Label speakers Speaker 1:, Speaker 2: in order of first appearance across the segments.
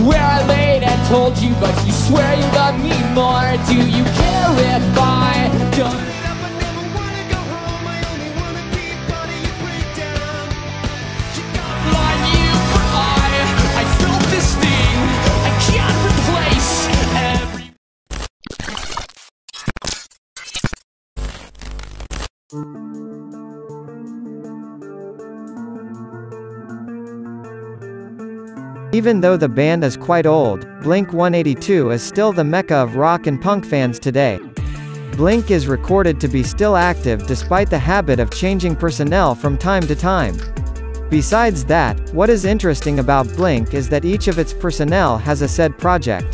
Speaker 1: where I laid and told you, but you swear you love me more. Do you care if I don't?
Speaker 2: Even though the band is quite old, Blink-182 is still the mecca of rock and punk fans today. Blink is recorded to be still active despite the habit of changing personnel from time to time. Besides that, what is interesting about Blink is that each of its personnel has a said project.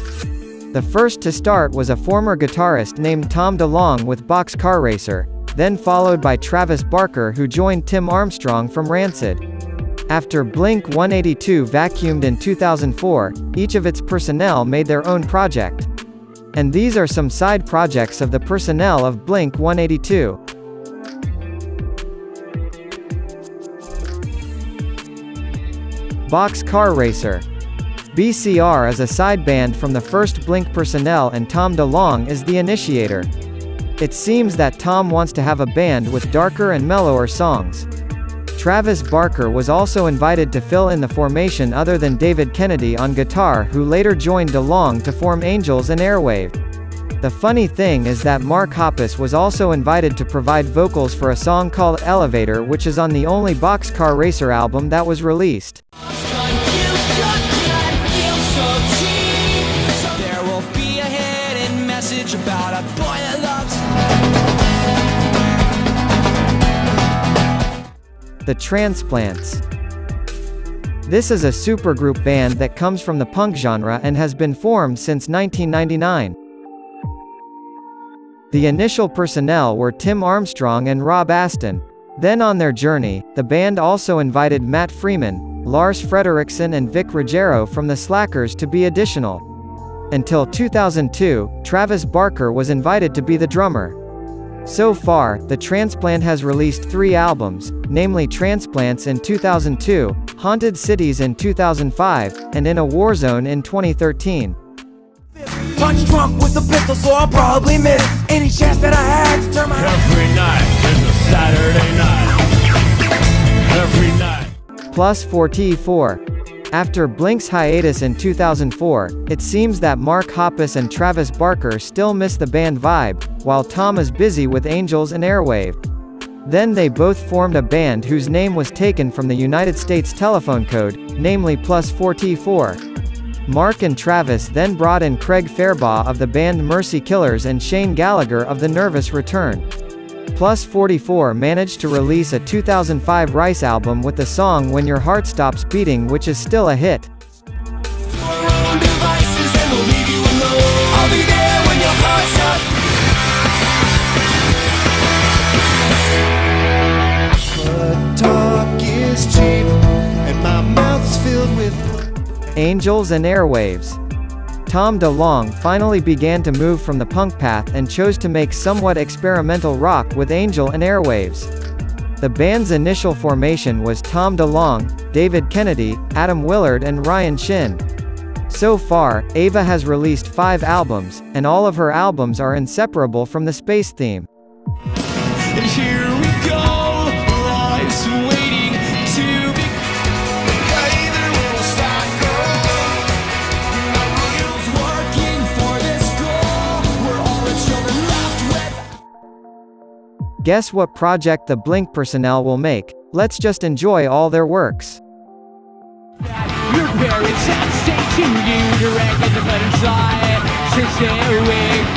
Speaker 2: The first to start was a former guitarist named Tom DeLonge with Boxcar Racer, then followed by Travis Barker, who joined Tim Armstrong from Rancid. After Blink-182 vacuumed in 2004, each of its personnel made their own project. And these are some side projects of the personnel of Blink-182. Boxcar Racer. BCR is a side band from the first Blink personnel, and Tom DeLonge is the initiator. It seems that Tom wants to have a band with darker and mellower songs. Travis Barker was also invited to fill in the formation other than David Kennedy on guitar, who later joined DeLonge to form Angels and Airwaves. The funny thing is that Mark Hoppus was also invited to provide vocals for a song called Elevator, which is on the only Boxcar Racer album that was released.
Speaker 1: There will be a hidden message about a boy that loves.
Speaker 2: The Transplants. This is a supergroup band that comes from the punk genre and has been formed since 1999. The initial personnel were Tim Armstrong and Rob Aston. Then on their journey, the band also invited Matt Freeman, Lars Frederiksen and Vic Ruggiero from the Slackers to be additional. Until 2002, Travis Barker was invited to be the drummer. So far, the Transplant has released 3 albums, namely Transplants in 2002, Haunted Cities in 2005, and In a War Zone in 2013.
Speaker 3: Punch drunk with a pistol, so I'll probably miss any chance that I had to turn my
Speaker 4: Every night is a Saturday night. Every night.
Speaker 2: Plus 44. After Blink's hiatus in 2004, it seems that Mark Hoppus and Travis Barker still miss the band vibe, while Tom is busy with Angels and Airwaves. Then they both formed a band whose name was taken from the United States telephone code, namely Plus 44. Mark and Travis then brought in Craig Fairbaugh of the band Mercy Killers and Shane Gallagher of the Nervous Return. Plus 44 managed to release a 2005 Rice album with the song When Your Heart Stops Beating, which is still a hit. Angels and Airwaves. Tom DeLonge finally began to move from the punk path and chose to make somewhat experimental rock with Angel and Airwaves. The band's initial formation was Tom DeLonge, David Kennedy, Adam Willard and Ryan Shin. So far, Ava has released 5 albums, and all of her albums are inseparable from the space theme.
Speaker 1: And here we go, life's waiting to be. Either we'll start growing. No wheels working for this goal. We're all the children left with.
Speaker 2: Guess what project the Blink personnel will make? Let's just enjoy all their works.
Speaker 1: Your parents have stayed to you, directed the better side. So stay awake.